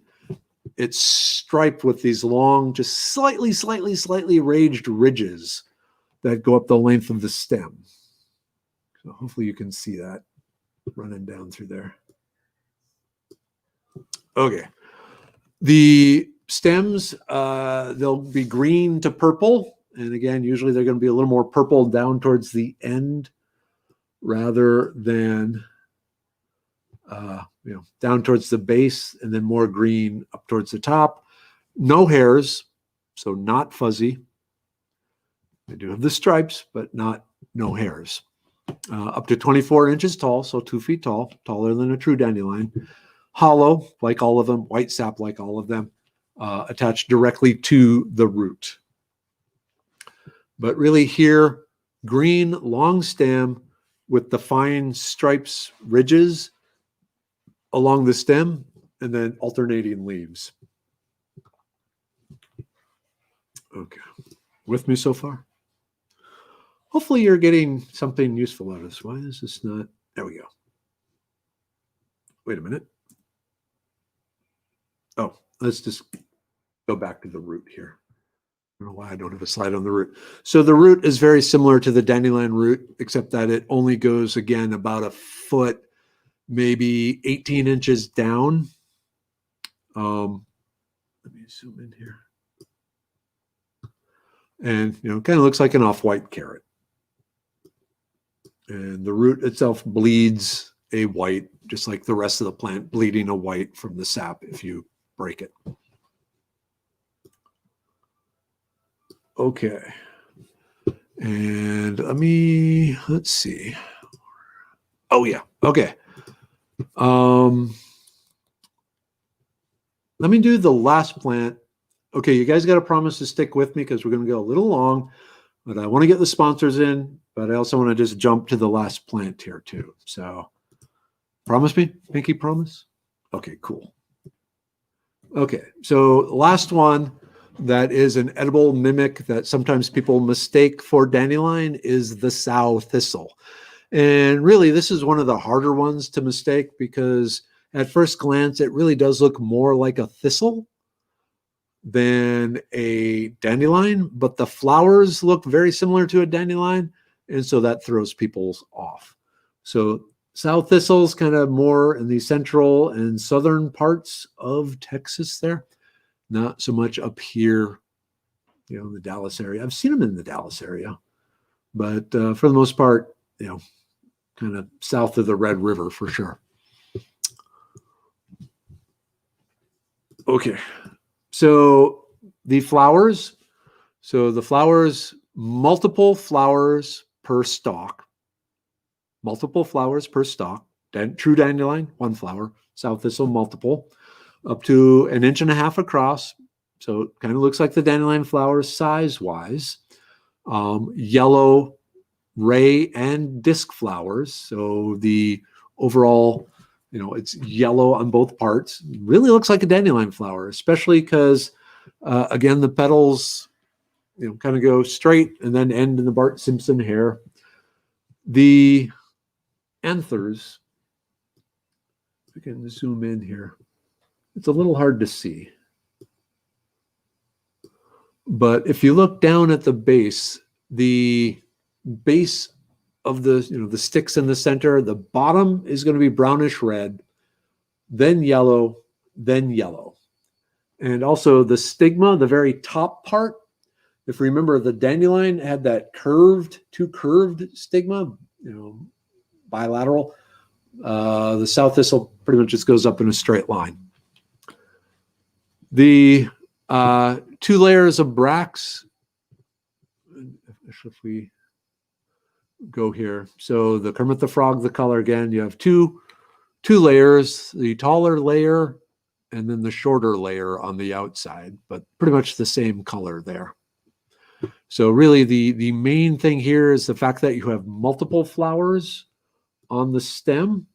it's striped with these long, just slightly raised ridges that go up the length of the stem. So hopefully you can see that running down through there. Okay. The stems, they'll be green to purple. And again, usually they're going to be a little more purple down towards the end rather than down towards the base, and then more green up towards the top. No hairs, so not fuzzy. They do have the stripes, but no hairs. Up to 24 inches tall, so 2 feet tall, taller than a true dandelion. Hollow, like all of them, white sap, like all of them, attached directly to the root. But really here, green, long stem with the fine stripes, ridges along the stem, and then alternating leaves. Okay, with me so far? Hopefully you're getting something useful out of this. Why is this not? There we go. Wait a minute. Oh, let's just go back to the root here. I don't know why I don't have a slide on the root. So the root is very similar to the dandelion root, except that it only goes, again, about a foot, maybe 18 inches down. Let me zoom in here. And, kind of looks like an off-white carrot. And the root itself bleeds a white, just like the rest of the plant, bleeding a white from the sap if you break it. Okay. And let's see. Oh, yeah. Okay. Let me do the last plant. Okay, you guys got to promise to stick with me because we're going to go a little long, but I want to get the sponsors in, but I also want to just jump to the last plant here too. So promise me, pinky promise? Okay, cool. Okay, so last one that is an edible mimic that sometimes people mistake for dandelion is the sow thistle. And really, this is one of the harder ones to mistake because at first glance, it really does look more like a thistle than a dandelion, but the flowers look very similar to a dandelion, and so that throws people off. So sow thistles kind of more in the central and southern parts of Texas there, not so much up here, in the Dallas area. I've seen them in the Dallas area, but for the most part, kind of south of the Red River for sure. Okay. So the flowers, multiple flowers per stalk, true dandelion, 1 flower, sow thistle, multiple, up to 1.5 inches across. So it kind of looks like the dandelion flowers size-wise. Yellow, ray, and disc flowers. So the overall, it's yellow on both parts. It really looks like a dandelion flower, especially because, again, the petals, kind of go straight and then end in the Bart Simpson hair. The anthers, we can zoom in here. It's a little hard to see. But if you look down at the base of the sticks in the center, the bottom is going to be brownish red, then yellow, then yellow. And also the stigma, the very top part, if you remember, the dandelion had that two curved stigma, bilateral. The sow thistle pretty much just goes up in a straight line. The 2 layers of bracts, if we go here. So the Kermit the Frog, the color again, you have two layers, the taller layer and then the shorter layer on the outside, but pretty much the same color there. So really the main thing here is the fact that you have multiple flowers on the stem,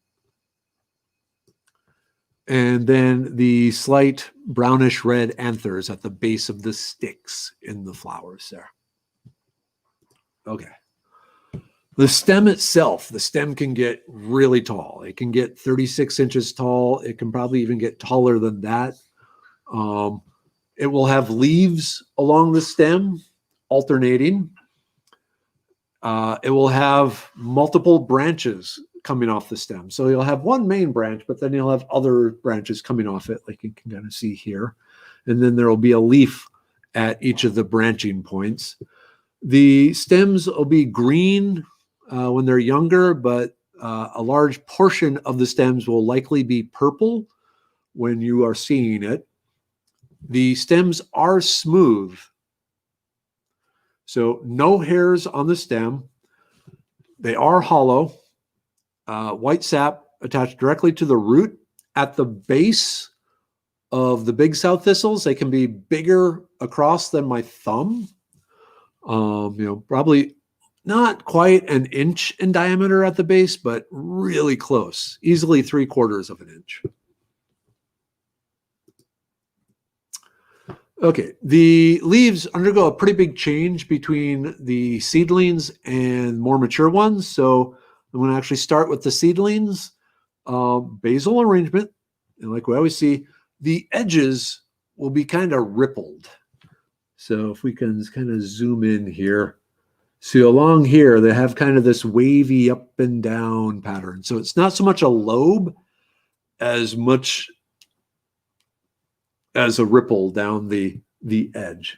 and then the slight brownish red anthers at the base of the sticks in the flowers there. Okay. The stem itself, the stem can get really tall. It can get 36 inches tall. It can probably even get taller than that. It will have leaves along the stem, alternating. It will have multiple branches coming off the stem. So you'll have one main branch, but then you'll have other branches coming off it, like you can kind of see here. And then there will be a leaf at each of the branching points. The stems will be green when they're younger, but a large portion of the stems will likely be purple when you are seeing it. The stems are smooth, so no hairs on the stem. They are hollow. White sap attached directly to the root. At the base of the big south thistles, they can be bigger across than my thumb. Probably not quite an inch in diameter at the base, but really close, easily 3/4 of an inch. Okay, the leaves undergo a pretty big change between the seedlings and more mature ones. So I'm going to actually start with the seedlings. Basal arrangement, and like we always see, the edges will be kind of rippled. So if we can kind of zoom in here. See, along here, they have kind of this wavy up and down pattern. So it's not so much a lobe as much as a ripple down the edge.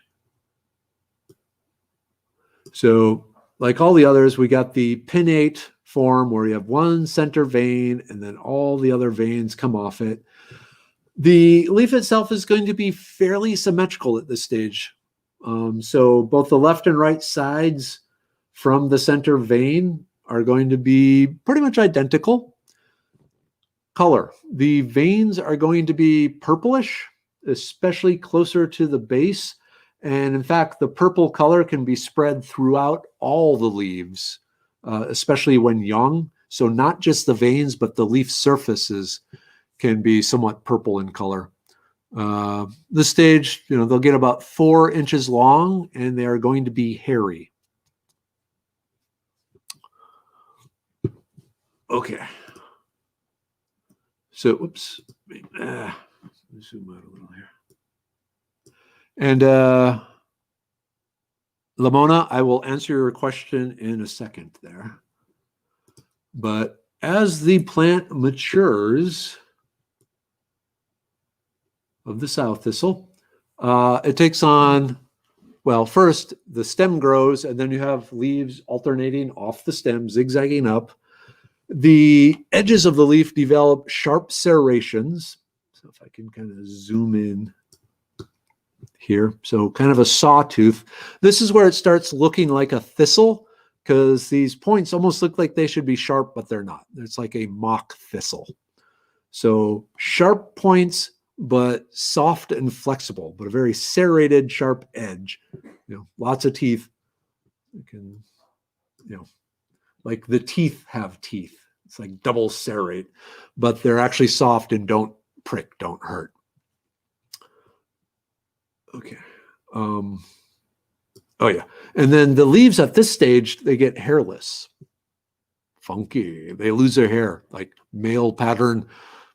So like all the others, we got the pinnate form where you have one center vein and then all the other veins come off it. The leaf itself is going to be fairly symmetrical at this stage. So both the left and right sides from the center vein are going to be pretty much identical. Color. The veins are going to be purplish, especially closer to the base. And in fact, the purple color can be spread throughout all the leaves, especially when young. So not just the veins, but the leaf surfaces can be somewhat purple in color. This stage, they'll get about 4 inches long and they are going to be hairy. Okay. So, oops. Zoom out a little here. And Lamona, I will answer your question in a second there. But as the plant matures of the sow thistle, it takes on, well, first the stem grows and then you have leaves alternating off the stem, zigzagging up. The edges of the leaf develop sharp serrations. So if I can kind of zoom in here. So kind of a sawtooth. This is where it starts looking like a thistle because these points almost look like they should be sharp, but they're not. It's like a mock thistle. So sharp points, but soft and flexible, but a very serrated, sharp edge. Lots of teeth. You can, like the teeth have teeth. It's like double serrate, but they're actually soft and don't prick, don't hurt. Okay. Oh yeah. And then the leaves at this stage, they get hairless. Funky. They lose their hair, like male pattern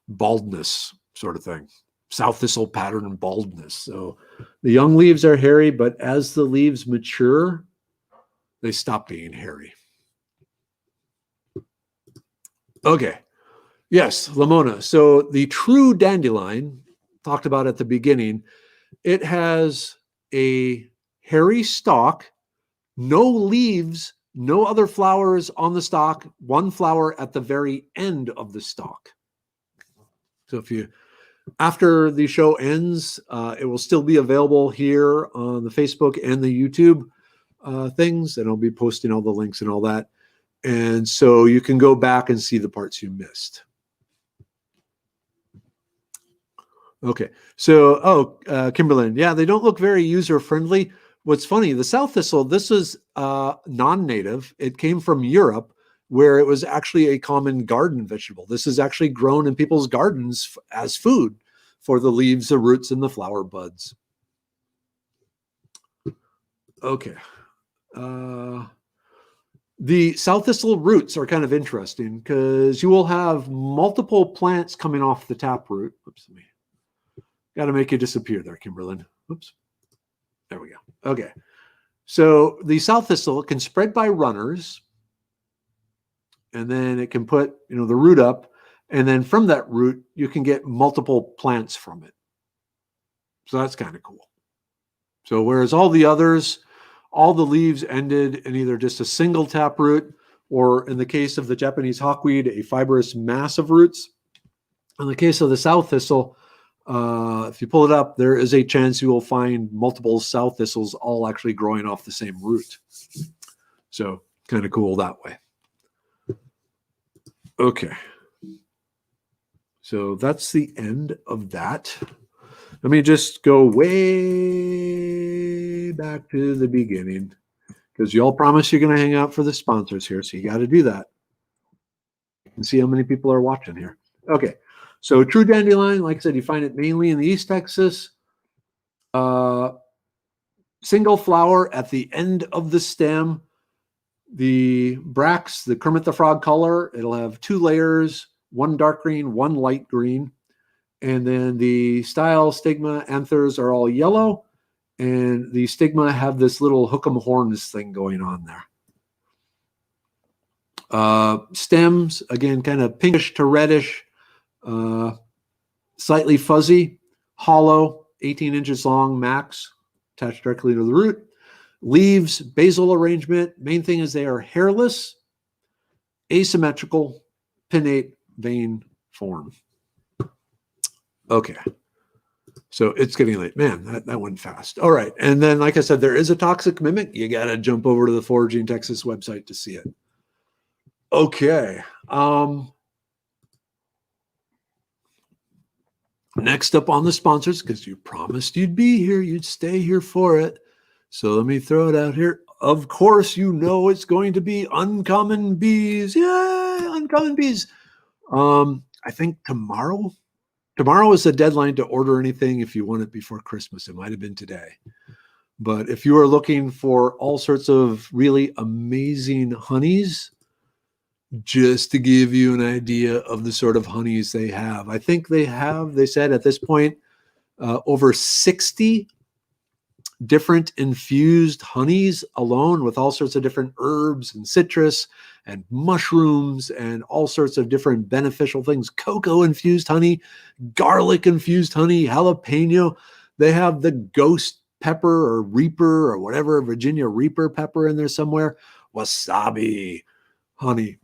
baldness sort of thing. South thistle pattern baldness. So the young leaves are hairy, but as the leaves mature, they stop being hairy. Okay. Yes, Lamona. So the true dandelion, talked about at the beginning, it has a hairy stalk, no leaves, no other flowers on the stalk, one flower at the very end of the stalk. So if you, after the show ends, it will still be available here on the Facebook and the YouTube things, and I'll be posting all the links and all that. And so you can go back and see the parts you missed. Okay, so, Kimberlyn, yeah, they don't look very user-friendly. What's funny, the South thistle, this is non-native. It came from Europe, where it was actually a common garden vegetable. This is actually grown in people's gardens as food for the leaves, the roots, and the flower buds. Okay. The South thistle roots are kind of interesting because you will have multiple plants coming off the taproot. Oops, got to make you disappear there, Kimberlyn. Oops. There we go. Okay. So the South thistle can spread by runners, and then it can put, the root up, and then from that root, you can get multiple plants from it. So that's kind of cool. So whereas all the others, all the leaves ended in either just a single taproot, or in the case of the Japanese hawkweed, a fibrous mass of roots. In the case of the South thistle, if you pull it up, there is a chance you will find multiple South thistles all actually growing off the same root. So kind of cool that way. Okay. So that's the end of that. Let me just go way back to the beginning, because you all promised you're going to hang out for the sponsors here, so you got to do that. And see how many people are watching here. Okay, so true dandelion, like I said, you find it mainly in the East Texas. Single flower at the end of the stem. The bracts, the Kermit the Frog color, it'll have 2 layers, one dark green, one light green. And then the style, stigma, anthers are all yellow. And the stigma have this little hook'em horns thing going on there. Stems, again, kind of pinkish to reddish, slightly fuzzy, hollow, 18 inches long max, attached directly to the root. Leaves, basal arrangement. Main thing is they are hairless, asymmetrical, pinnate vein form. Okay. So it's getting late. Man, that went fast. All right. And then, like I said, there is a toxic mimic. You got to jump over to the Foraging Texas website to see it. Okay. Next up on the sponsors, because you promised you'd be here, you'd stay here for it. So let me throw it out here. Of course, it's going to be Uncommon Bees. Yay, Uncommon Bees. I think tomorrow is the deadline to order anything if you want it before Christmas. It might have been today. But if you are looking for all sorts of really amazing honeys, just to give you an idea of the sort of honeys they have. I think they said at this point, over 60 different infused honeys alone, with all sorts of different herbs and citrus and mushrooms and all sorts of different beneficial things. Cocoa infused honey, garlic infused honey, jalapeno. They have the ghost pepper or reaper or whatever, Virginia reaper pepper in there somewhere. Wasabi honey.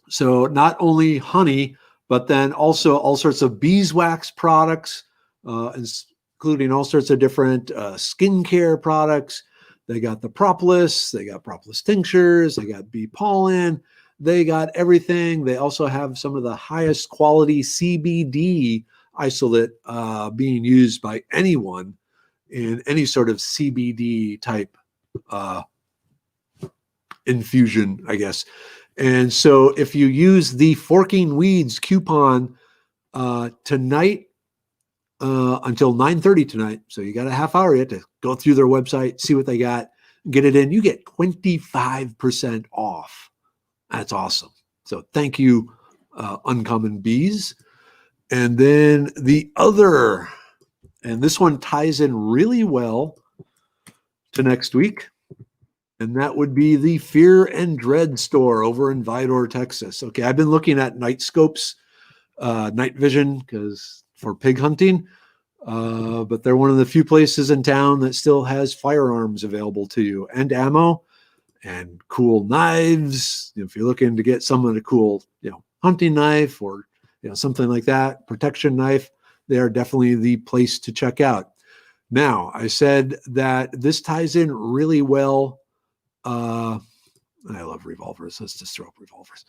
So not only honey, but then also all sorts of beeswax products, including all sorts of different skincare products. They got the propolis, they got propolis tinctures, they got bee pollen, they got everything. They also have some of the highest quality CBD isolate being used by anyone in any sort of CBD type infusion, I guess. And so if you use the Forking Weeds coupon tonight until 9:30 tonight, so you got a half hour yet to go through their website, see what they got, get it in, you get 25% off. That's awesome. So thank you, Uncommon Bees. And then the other, and this one ties in really well to next week, and that would be the Fear and Dread store over in Vidor, Texas. Okay, I've been looking at night scopes, night vision, because for pig hunting, but they're one of the few places in town that still has firearms available to you, and ammo, and cool knives. If you're looking to get someone a cool, hunting knife or something like that, protection knife, they are definitely the place to check out. Now, I said that this ties in really well I love revolvers. Let's just throw up revolvers.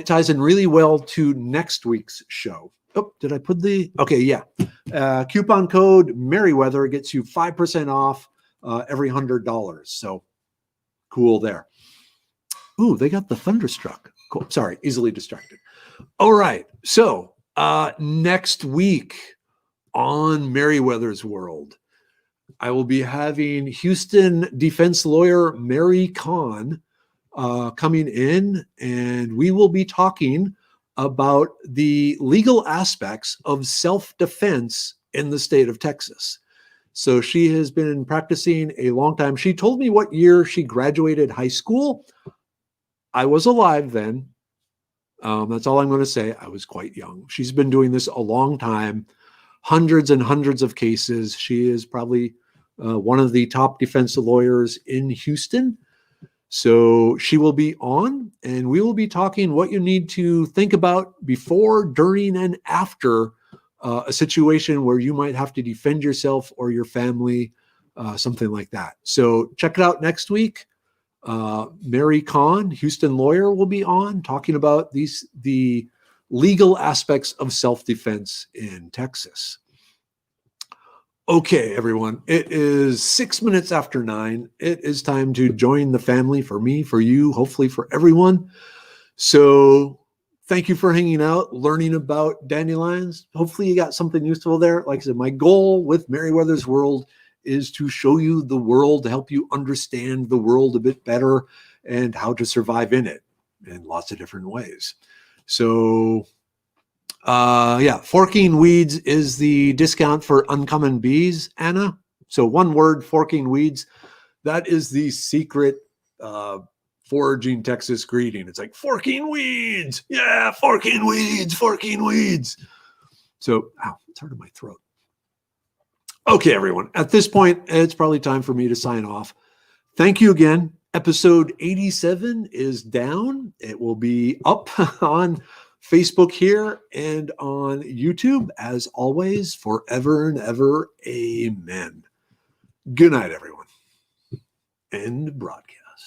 Ties in really well to next week's show. Oh, did I put the... Okay, yeah. Coupon code Merriwether gets you 5% off every $100. So cool there. Ooh, they got the Thunderstruck. Cool. Sorry, easily distracted. All right. So next week on Merriweather's World, I will be having Houston defense lawyer Mary Kahn coming in, and we will be talking about the legal aspects of self-defense in the state of Texas. So she has been practicing a long time. She told me what year she graduated high school. I was alive then. That's all I'm going to say. I was quite young. She's been doing this a long time, hundreds and hundreds of cases. She is probably one of the top defense lawyers in Houston. So she will be on, and we will be talking what you need to think about before, during, and after a situation where you might have to defend yourself or your family, something like that. So check it out next week. Mary Kahn, Houston lawyer, will be on talking about the legal aspects of self-defense in Texas. Okay, everyone, it is 6 minutes after 9. It is time to join the family, for me, for you, hopefully for everyone. So thank you for hanging out, learning about dandelions. Hopefully you got something useful there. Like I said, my goal with Merriweather's World is to show you the world, to help you understand the world a bit better and how to survive in it in lots of different ways. So yeah, forking weeds is the discount for uncommon bees, Anna. So one word, forking weeds. That is the secret foraging Texas greeting. It's like forking weeds. Yeah, forking weeds, forking weeds. So, ow, it's hurting my throat. Okay, everyone. At this point, it's probably time for me to sign off. Thank you again. Episode 87 is down. It will be up on Facebook here and on YouTube, as always, forever and ever. Amen. Good night, everyone. End broadcast.